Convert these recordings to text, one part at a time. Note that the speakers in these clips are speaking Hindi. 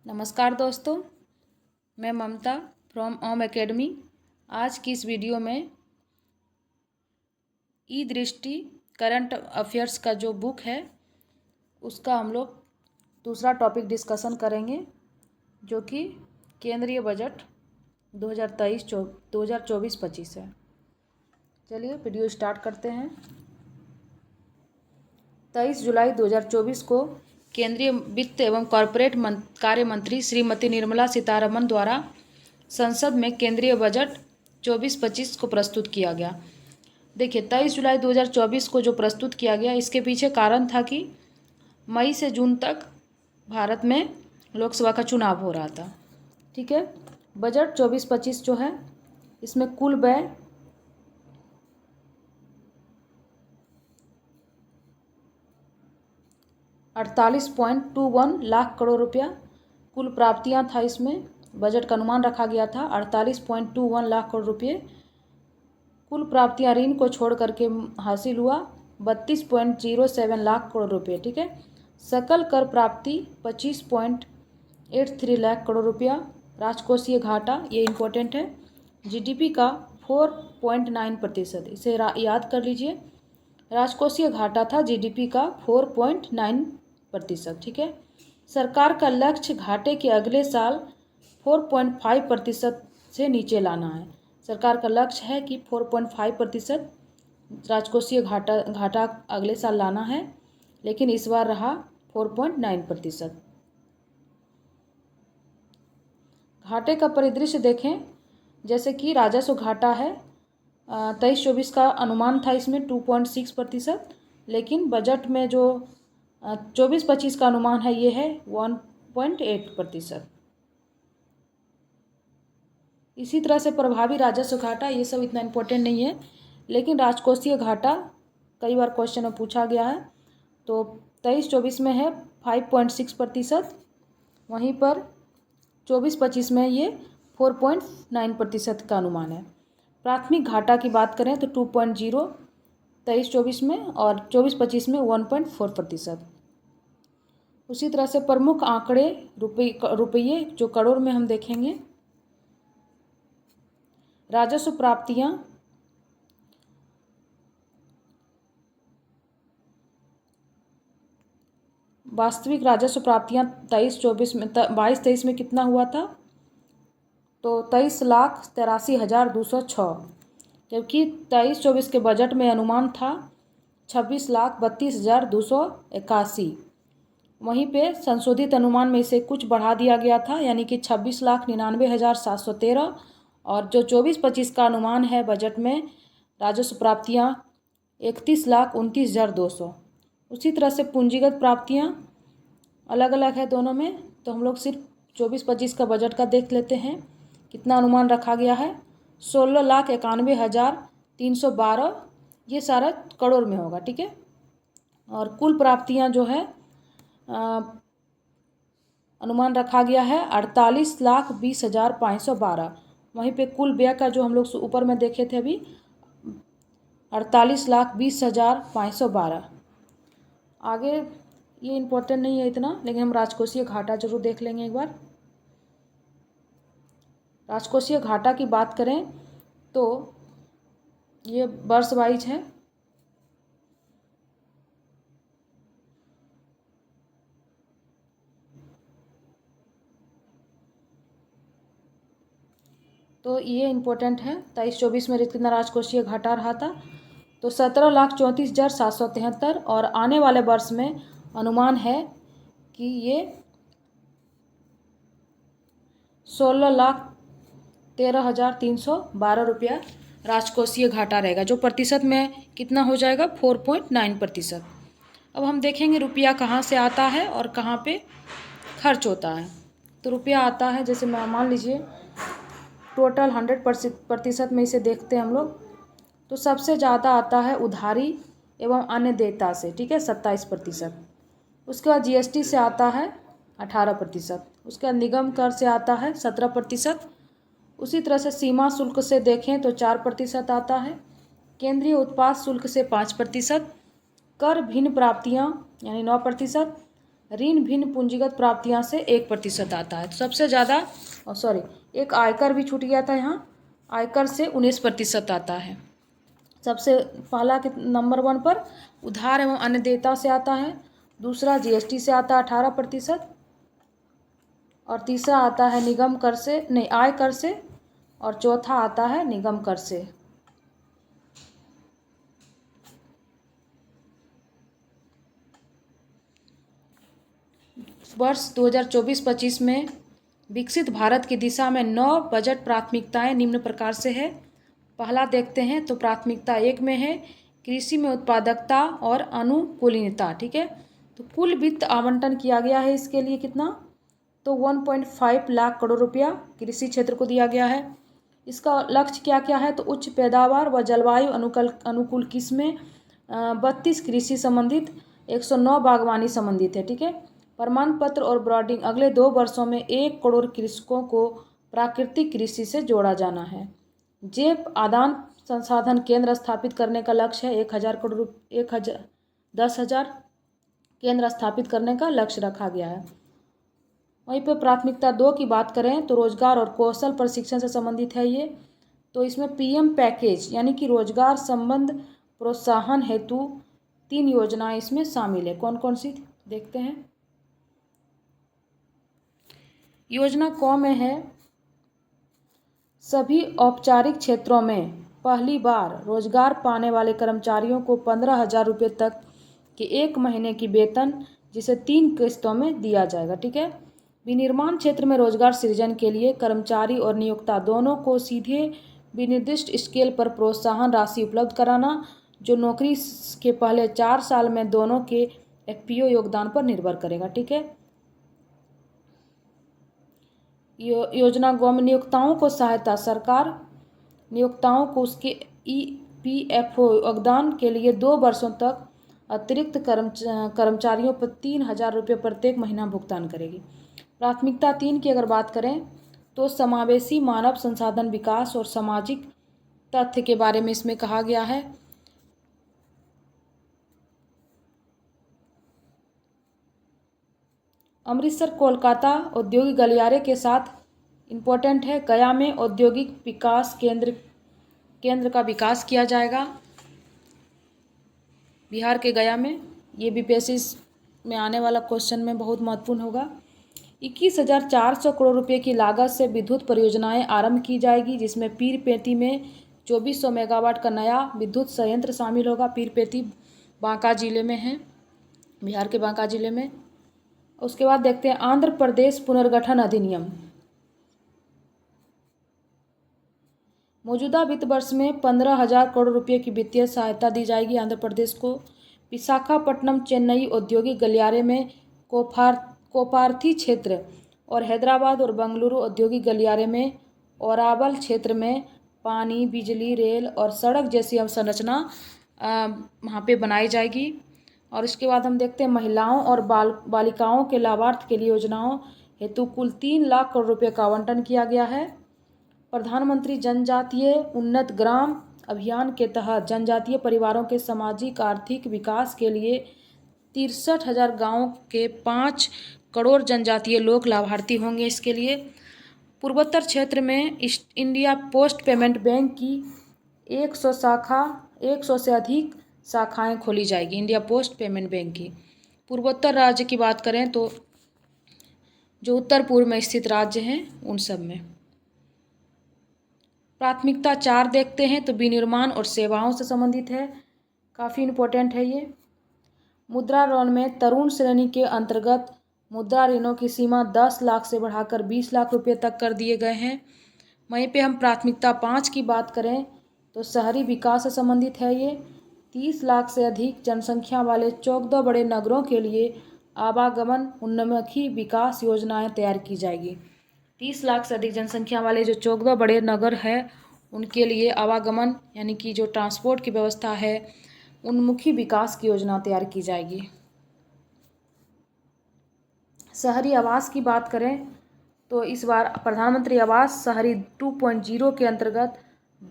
नमस्कार दोस्तों, मैं ममता फ्रॉम ओम एकेडमी। आज की इस वीडियो में ई दृष्टि करंट अफेयर्स का जो बुक है उसका हम लोग दूसरा टॉपिक डिस्कशन करेंगे, जो कि केंद्रीय बजट 2024-25 है। चलिए वीडियो स्टार्ट करते हैं। 23 जुलाई 2024 को केंद्रीय वित्त एवं कॉरपोरेट कार्य मंत्री श्रीमती निर्मला सीतारमण द्वारा संसद में केंद्रीय बजट 24-25 को प्रस्तुत किया गया। देखिए, 23 जुलाई 2024 को जो प्रस्तुत किया गया, इसके पीछे कारण था कि मई से जून तक भारत में लोकसभा का चुनाव हो रहा था। ठीक है। बजट 24-25 जो है, इसमें कुल व्यय 48.21 लाख करोड़ रुपया, कुल प्राप्तियां था। इसमें बजट का अनुमान रखा गया था 48.21 लाख करोड़ रुपये। कुल प्राप्तियां ऋण को छोड़ करके हासिल हुआ 32.07 लाख करोड़ रुपये। ठीक है। सकल कर प्राप्ति 25.83 लाख करोड़ रुपया। राजकोषीय घाटा, ये इम्पोर्टेंट है, जीडीपी का 4.9%। इसे याद कर लीजिए। राजकोषीय घाटा था जीडीपी का 4.9%। ठीक है। सरकार का लक्ष्य घाटे के अगले साल 4.5% से नीचे लाना है। सरकार का लक्ष्य है कि 4.5% राजकोषीय घाटा अगले साल लाना है, लेकिन इस बार रहा 4.9%। घाटे का परिदृश्य देखें, जैसे कि राजस्व घाटा है 23-24 का अनुमान था इसमें 2.6%, लेकिन बजट में जो 24-25 का अनुमान है ये है 1.8%। इसी तरह से प्रभावी राजस्व घाटा, ये सब इतना इम्पोर्टेंट नहीं है, लेकिन राजकोषीय घाटा कई बार क्वेश्चन में पूछा गया है। तो 23-24 में है 5.6%, वहीं पर 24-25 में ये 4.9% का अनुमान है। प्राथमिक घाटा की बात करें तो 2.0 23-24 में, और 24-25 में 1.4%। उसी तरह से प्रमुख आंकड़े रुपये जो करोड़ में हम देखेंगे। राजस्व प्राप्तियां वास्तविक राजस्व प्राप्तियां 23-24 में 22-23 में कितना हुआ था, तो 23,83,206, जबकि 23-24 के बजट में अनुमान था 26,32,281। वहीं पे संशोधित अनुमान में इसे कुछ बढ़ा दिया गया था, यानी कि 26,99,713। और जो 24-25 का अनुमान है बजट में राजस्व प्राप्तियां 31,29,200। उसी तरह से पूंजीगत प्राप्तियां अलग अलग है दोनों में, तो हम लोग सिर्फ 24-25 का बजट का देख लेते हैं। कितना अनुमान रखा गया है, 16,91,312। ये सारा करोड़ में होगा। ठीक है। और कुल प्राप्तियां जो है अनुमान रखा गया है 48,20,512। वहीं पे कुल व्यय का जो हम लोग ऊपर में देखे थे अभी 48,20,512। आगे ये इम्पोर्टेंट नहीं है इतना, लेकिन हम राजकोषीय घाटा जरूर देख लेंगे एक बार। राजकोषीय घाटा की बात करें तो ये वर्ष वाइज है। तो ये इम्पोर्टेंट है। 23-24 में कितना राजकोषीय घाटा रहा था, तो 17,34,773। और आने वाले वर्ष में अनुमान है कि ये 16,13,312 रुपया राजकोषीय घाटा रहेगा, जो प्रतिशत में कितना हो जाएगा, 4.9%। अब हम देखेंगे रुपया कहाँ से आता है और कहाँ पे खर्च होता है। तो रुपया आता है, जैसे मान लीजिए टोटल 100% में इसे देखते हैं हम लोग, तो सबसे ज़्यादा आता है उधारी एवं अन्य देयता से। ठीक है, 27%। उसके बाद जीएसटी से आता है 18%। उसके बाद निगम कर से आता है 17%। उसी तरह से सीमा शुल्क से देखें तो 4% आता है। केंद्रीय उत्पाद शुल्क से 5%। कर भिन्न प्राप्तियां यानी 9%। ऋण भिन्न पूंजीगत प्राप्तियां से 1% आता है। तो सबसे ज़्यादा एक आयकर भी छूट गया था यहाँ, आयकर से 19% आता है। सबसे पहला नंबर 1 पर उधार एवं अन्य देयता से आता है, दूसरा जीएसटी से आता है 18%, और तीसरा आता है निगम कर से नहीं आय कर से, और चौथा आता है निगम कर से। वर्ष 2024-25 में विकसित भारत की दिशा में 9 बजट प्राथमिकताएं निम्न प्रकार से है। पहला देखते हैं तो प्राथमिकता 1 में है कृषि में उत्पादकता और अनुकूलनता। ठीक है, तो कुल वित्त आवंटन किया गया है इसके लिए कितना, तो 1.5 लाख करोड़ रुपया कृषि क्षेत्र को दिया गया है। इसका लक्ष्य क्या क्या है, तो उच्च पैदावार व जलवायु अनुकूल किस्में, 32 कृषि संबंधित, 109 बागवानी संबंधित है। ठीक है, प्रमाण पत्र और ब्रांडिंग अगले 2 वर्षों में 1 करोड़ कृषकों को प्राकृतिक कृषि से जोड़ा जाना है। जैव आदान संसाधन केंद्र स्थापित करने का लक्ष्य है, 10,000 केंद्र स्थापित करने का लक्ष्य रखा गया है। वहीं पर प्राथमिकता 2 की बात करें तो रोजगार और कौशल प्रशिक्षण से संबंधित है ये। तो इसमें पीएम पैकेज यानी कि रोजगार संबंध प्रोत्साहन हेतु 3 योजनाएं इसमें शामिल है। कौन कौन सी देखते हैं। योजना क में है सभी औपचारिक क्षेत्रों में पहली बार रोजगार पाने वाले कर्मचारियों को 15,000 रुपये तक के 1 महीने की वेतन जिसे 3 किस्तों में दिया जाएगा। ठीक है, विनिर्माण क्षेत्र में रोजगार सृजन के लिए कर्मचारी और नियोक्ता दोनों को सीधे विनिर्दिष्ट स्केल पर प्रोत्साहन राशि उपलब्ध कराना, जो नौकरी के पहले 4 साल में दोनों के एफपीओ योगदान पर निर्भर करेगा। ठीक है, योजना गौ में नियोक्ताओं को सहायता, सरकार नियोक्ताओं को उसके ईपीएफओ योगदान के लिए 2 वर्षों तक अतिरिक्त कर्मचारियों पर 3,000 रुपये प्रत्येक महीना भुगतान करेगी। प्राथमिकता 3 की अगर बात करें तो समावेशी मानव संसाधन विकास और सामाजिक तथ्य के बारे में इसमें कहा गया है। अमृतसर कोलकाता औद्योगिक गलियारे के साथ इम्पोर्टेंट है। गया में औद्योगिक विकास केंद्र का विकास किया जाएगा, बिहार के गया में। ये बीपीएससी में आने वाला क्वेश्चन में बहुत महत्वपूर्ण होगा। 21,400 करोड़ रुपए की लागत से विद्युत परियोजनाएं आरंभ की जाएगी, जिसमें पीरपेंती में 2400 मेगावाट का नया विद्युत संयंत्र शामिल होगा। पीरपेंती बांका जिले में है, बिहार के बांका जिले में। उसके बाद देखते हैं आंध्र प्रदेश पुनर्गठन अधिनियम। मौजूदा वित्त वर्ष में 15,000 करोड़ रुपये की वित्तीय सहायता दी जाएगी आंध्र प्रदेश को। विशाखापट्टनम चेन्नई औद्योगिक गलियारे में कोपार्थी क्षेत्र और हैदराबाद और बेंगलुरु औद्योगिक गलियारे में ओरावल क्षेत्र में पानी, बिजली, रेल और सड़क जैसी अवसंरचना वहाँ पे बनाई जाएगी। और इसके बाद हम देखते हैं महिलाओं और बालिकाओं के लाभार्थ के लिए योजनाओं हेतु कुल 3 लाख करोड़ रुपये का आवंटन किया गया है। प्रधानमंत्री जनजातीय उन्नत ग्राम अभियान के तहत जनजातीय परिवारों के सामाजिक आर्थिक विकास के लिए 63,000 गाँवों के 5 करोड़ जनजातीय लोग लाभार्थी होंगे। इसके लिए पूर्वोत्तर क्षेत्र में इंडिया पोस्ट पेमेंट बैंक की 100 से अधिक शाखाएं खोली जाएगी। इंडिया पोस्ट पेमेंट बैंक की पूर्वोत्तर राज्य की बात करें तो जो उत्तर पूर्व में स्थित राज्य हैं उन सब में। प्राथमिकता 4 देखते हैं तो विनिर्माण और सेवाओं से संबंधित है, काफ़ी इम्पोर्टेंट है ये। मुद्रा ऋण में तरुण श्रेणी के अंतर्गत मुद्रा ऋणों की सीमा 10 लाख से बढ़ाकर 20 लाख रुपये तक कर दिए गए हैं। वहीं पे हम प्राथमिकता 5 की बात करें तो शहरी विकास से संबंधित है ये। 30 लाख से अधिक जनसंख्या वाले 14 बड़े नगरों के लिए आवागमन उन्मुखी विकास योजनाएं तैयार की जाएगी। 30 लाख से अधिक जनसंख्या वाले जो 14 बड़े नगर हैं उनके लिए आवागमन यानी कि जो ट्रांसपोर्ट की व्यवस्था है उन्मुखी विकास की योजना तैयार की जाएगी। शहरी आवास की बात करें तो इस बार प्रधानमंत्री आवास शहरी 2.0 के अंतर्गत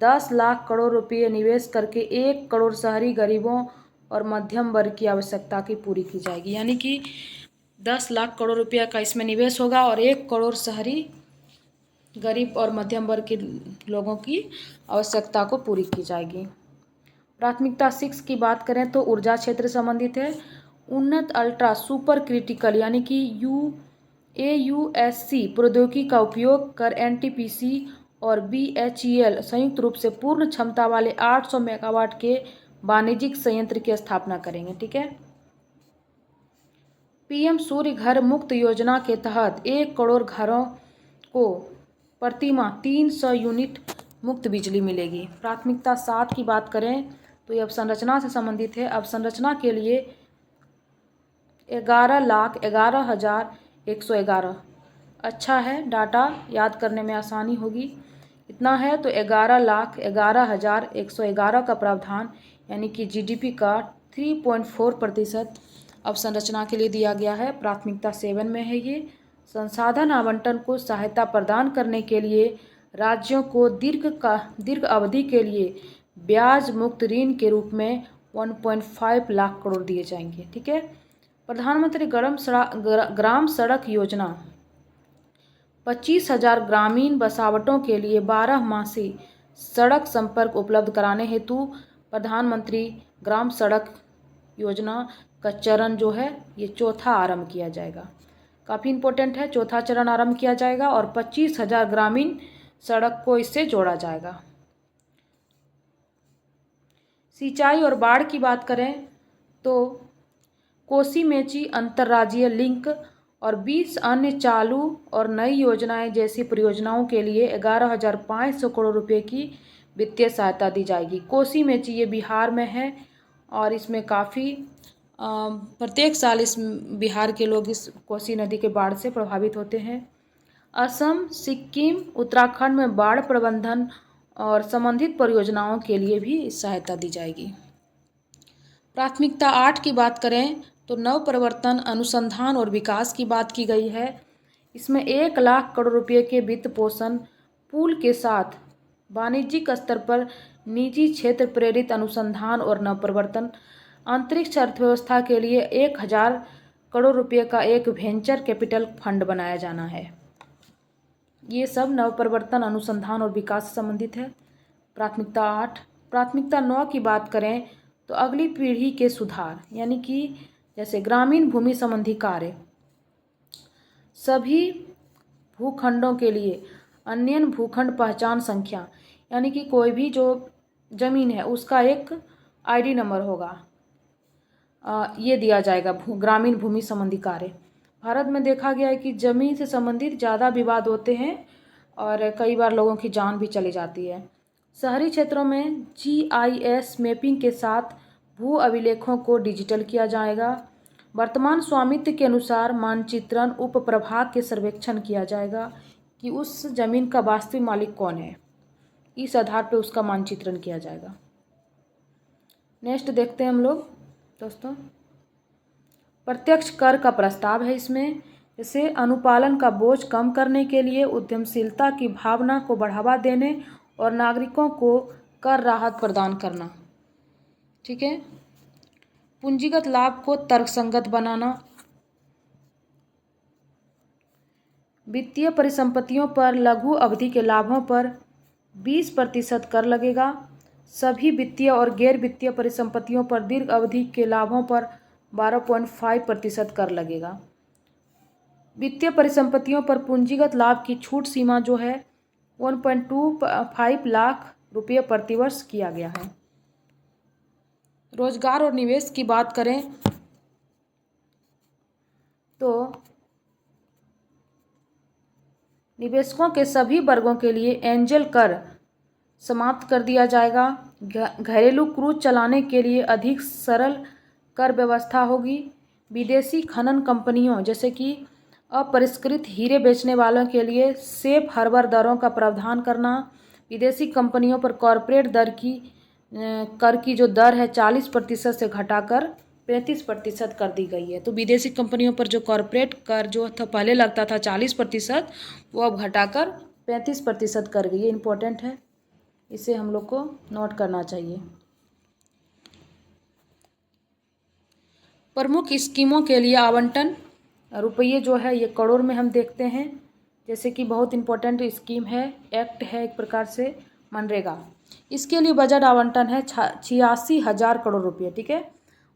10 लाख करोड़ रुपये निवेश करके 1 करोड़ शहरी गरीबों और मध्यम वर्ग की आवश्यकता की पूरी की जाएगी। यानी कि 10 लाख करोड़ रुपया का इसमें निवेश होगा और 1 करोड़ शहरी गरीब और मध्यम वर्ग के लोगों की आवश्यकता को पूरी की जाएगी। प्राथमिकता 6 की बात करें तो ऊर्जा क्षेत्र संबंधित है। उन्नत अल्ट्रा सुपर क्रिटिकल यानी कि AUSC प्रौद्योगिकी का उपयोग कर NTPC और BHEL संयुक्त रूप से पूर्ण क्षमता वाले 800 मेगावाट के वाणिज्यिक संयंत्र की स्थापना करेंगे। ठीक है। PM सूर्य घर मुफ्त योजना के तहत 1 करोड़ घरों को प्रतिमाह 300 यूनिट मुफ्त बिजली मिलेगी। प्राथमिकता 7 की बात करें तो ये अवसंरचना से संबंधित है। अवसंरचना के लिए 11,11,111 अच्छा है, डाटा याद करने में आसानी होगी। इतना है तो 11,11,111 का प्रावधान यानी कि GDP का 3.4% अवसंरचना के लिए दिया गया है। प्राथमिकता 7 में है ये। संसाधन आवंटन को सहायता प्रदान करने के लिए राज्यों को दीर्घ अवधि के लिए ब्याज मुक्त ऋण के रूप में 1.5 लाख करोड़ दिए जाएंगे। ठीक है। प्रधानमंत्री ग्राम सड़क योजना 25,000 ग्रामीण बसावटों के लिए 12 मासी सड़क संपर्क उपलब्ध कराने हेतु प्रधानमंत्री ग्राम सड़क योजना का चरण जो है ये चौथा आरंभ किया जाएगा। काफ़ी इम्पोर्टेंट है, चौथा चरण आरंभ किया जाएगा और 25,000 ग्रामीण सड़क को इससे जोड़ा जाएगा। सिंचाई और बाढ़ की बात करें तो कोसी मेची अंतर्राज्यीय लिंक और 20 अन्य चालू और नई योजनाएं जैसी परियोजनाओं के लिए 11,500 करोड़ रुपए की वित्तीय सहायता दी जाएगी। कोसी मेची ये बिहार में है और इसमें काफ़ी प्रत्येक साल इस बिहार के लोग इस कोसी नदी के बाढ़ से प्रभावित होते हैं। असम, सिक्किम, उत्तराखंड में बाढ़ प्रबंधन और संबंधित परियोजनाओं के लिए भी सहायता दी जाएगी। प्राथमिकता 8 की बात करें तो नव प्रवर्तन, अनुसंधान और विकास की बात की गई है। इसमें 1 लाख करोड़ रुपये के वित्त पोषण पूल के साथ वाणिज्यिक स्तर पर निजी क्षेत्र प्रेरित अनुसंधान और नवप्रवर्तन, अंतरिक्ष अर्थव्यवस्था के लिए 1,000 करोड़ रुपये का एक वेंचर कैपिटल फंड बनाया जाना है। ये सब नवप्रवर्तन, अनुसंधान और विकास से संबंधित है। प्राथमिकता 8। प्राथमिकता 9 की बात करें तो अगली पीढ़ी के सुधार यानी कि जैसे ग्रामीण भूमि संबंधी कार्य, सभी भूखंडों के लिए अन्यन भूखंड पहचान संख्या यानी कि कोई भी जो जमीन है उसका एक ID नंबर होगा, ये दिया जाएगा। ग्रामीण भूमि संबंधी कार्य, भारत में देखा गया है कि जमीन से संबंधित ज़्यादा विवाद होते हैं और कई बार लोगों की जान भी चली जाती है। शहरी क्षेत्रों में GIS मैपिंग के साथ भू अभिलेखों को डिजिटल किया जाएगा। वर्तमान स्वामित्व के अनुसार मानचित्रण उप प्रभाग के सर्वेक्षण किया जाएगा कि उस जमीन का वास्तविक मालिक कौन है, इस आधार पर उसका मानचित्रण किया जाएगा। नेक्स्ट देखते हैं हम लोग दोस्तों, प्रत्यक्ष कर का प्रस्ताव है इसमें। जैसे अनुपालन का बोझ कम करने के लिए उद्यमशीलता की भावना को बढ़ावा देने और नागरिकों को कर राहत प्रदान करना। ठीक है। पूंजीगत लाभ को तर्कसंगत बनाना, वित्तीय परिसंपत्तियों पर लघु अवधि के लाभों पर 20% कर लगेगा। सभी वित्तीय और गैर वित्तीय परिसंपत्तियों पर दीर्घ अवधि के लाभों पर 12.5% कर लगेगा। वित्तीय परिसंपत्तियों पर पूंजीगत लाभ की छूट सीमा जो है 1.25 लाख रुपये प्रतिवर्ष किया गया है। रोजगार और निवेश की बात करें तो निवेशकों के सभी वर्गों के लिए एंजल कर समाप्त कर दिया जाएगा। घरेलू क्रूज चलाने के लिए अधिक सरल कर व्यवस्था होगी। विदेशी खनन कंपनियों जैसे कि अपरिष्कृत हीरे बेचने वालों के लिए सेफ हार्बर दरों का प्रावधान करना। विदेशी कंपनियों पर कॉरपोरेट कर की जो दर है 40% से घटाकर 35% कर दी गई है। तो विदेशी कंपनियों पर जो कॉरपोरेट कर जो था पहले लगता था 40%, वो अब घटाकर 35% कर गई है। इम्पोर्टेंट है, इसे हम लोग को नोट करना चाहिए। प्रमुख स्कीमों के लिए आवंटन रुपये जो है ये करोड़ में हम देखते हैं, जैसे कि बहुत इम्पोर्टेंट स्कीम है, एक्ट है एक प्रकार से मनरेगा। इसके लिए बजट आवंटन है 86,000 करोड़ रुपये, ठीक है।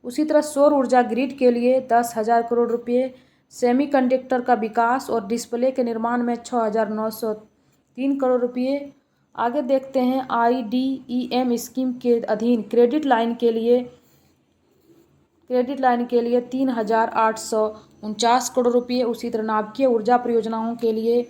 उसी तरह सौर ऊर्जा ग्रिड के लिए 10,000 करोड़ रुपये, सेमीकंडक्टर का विकास और डिस्प्ले के निर्माण में 6,903 करोड़ रुपये। आगे देखते हैं IDEM स्कीम के अधीन क्रेडिट लाइन के लिए 3,849 करोड़ रुपये। उसी तरह नाभिकीय ऊर्जा परियोजनाओं के लिए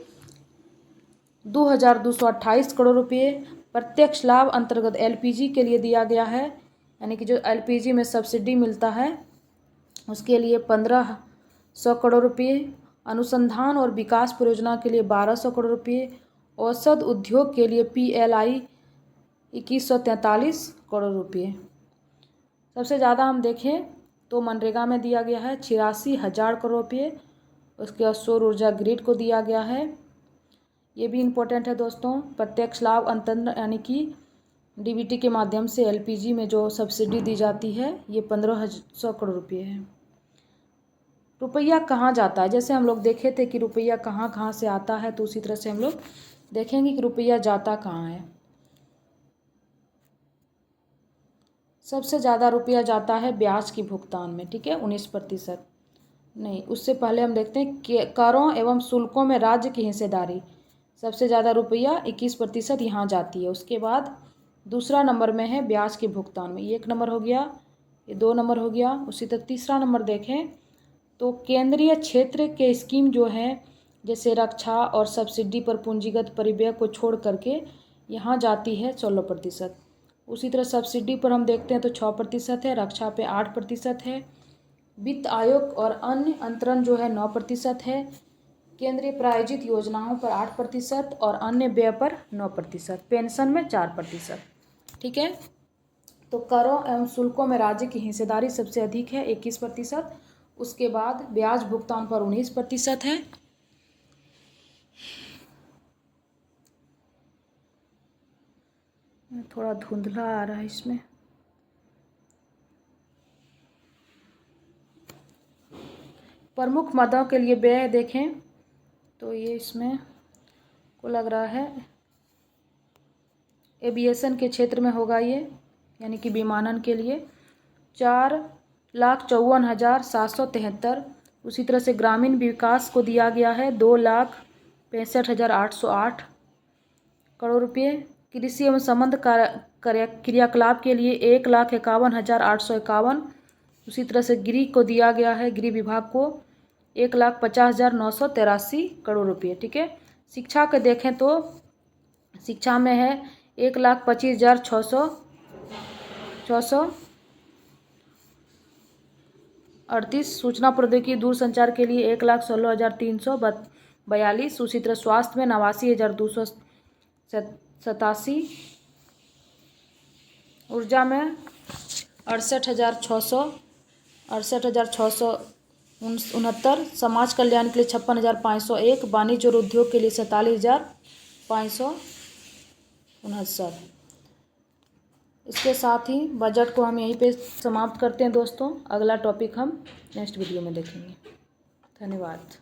2,228 करोड़ रुपये। प्रत्यक्ष लाभ अंतर्गत LPG के लिए दिया गया है, यानी कि जो LPG में सब्सिडी मिलता है उसके लिए 1,500 करोड़ रुपये। अनुसंधान और विकास परियोजना के लिए 1,200 करोड़ रुपये। औषध उद्योग के लिए PLI 2,143 करोड़ रुपये। सबसे ज़्यादा हम देखें तो मनरेगा में दिया गया है 86,000 करोड़ रुपये। उसके बाद सौर ऊर्जा ग्रिड को दिया गया है, ये भी इम्पोर्टेंट है दोस्तों। प्रत्यक्ष लाभ अंतरण यानी कि DBT के माध्यम से LPG में जो सब्सिडी दी जाती है ये 1,500 करोड़ रुपये है। रुपया कहाँ जाता है, जैसे हम लोग देखे थे कि रुपया कहाँ कहाँ से आता है, तो उसी तरह से हम लोग देखेंगे कि रुपया जाता कहाँ है। सबसे ज़्यादा रुपया जाता है ब्याज की भुगतान में, ठीक है, 19%। नहीं, उससे पहले हम देखते हैं कि करों एवं शुल्कों में राज्य की हिस्सेदारी। सबसे ज़्यादा रुपया 21% यहाँ जाती है। उसके बाद दूसरा नंबर में है ब्याज के भुगतान में, 1 नंबर हो गया, ये 2 नंबर हो गया। उसी तरह तीसरा नंबर देखें तो केंद्रीय क्षेत्र के स्कीम जो हैं जैसे रक्षा और सब्सिडी पर पूंजीगत परिव्यय को छोड़ करके यहाँ जाती है 16%। उसी तरह सब्सिडी पर हम देखते हैं तो 6% है, रक्षा पे 8% है, वित्त आयोग और अन्य अंतरण जो है 9% है, केंद्रीय प्रायोजित योजनाओं पर 8% और अन्य व्यय पर 9%, पेंशन में 4%, ठीक है। तो करों एवं शुल्कों में राज्य की हिस्सेदारी सबसे अधिक है 21%। उसके बाद ब्याज भुगतान पर 19% है। थोड़ा धुंधला आ रहा है इसमें। प्रमुख मदों के लिए व्यय देखें तो ये इसमें को लग रहा है एविएशन के क्षेत्र में होगा ये, यानी कि विमानन के लिए 4,54,773। उसी तरह से ग्रामीण विकास को दिया गया है 2,65,808 करोड़ रुपये। कृषि एवं संबद्ध क्रियाकलाप के लिए 1,51,851। उसी तरह से गृह को दिया गया है, गृह विभाग को 1,50,983 करोड़ रुपये, ठीक है। शिक्षा के देखें तो शिक्षा में है 1,25,638। सूचना प्रौद्योगिकी दूरसंचार के लिए 1,16,342। उसी तरह स्वास्थ्य में 89,287। ऊर्जा में 68,669। समाज कल्याण के लिए 56,501। वाणिज्य और उद्योग के लिए 47,569। इसके साथ ही बजट को हम यहीं पे समाप्त करते हैं दोस्तों। अगला टॉपिक हम नेक्स्ट वीडियो में देखेंगे। धन्यवाद।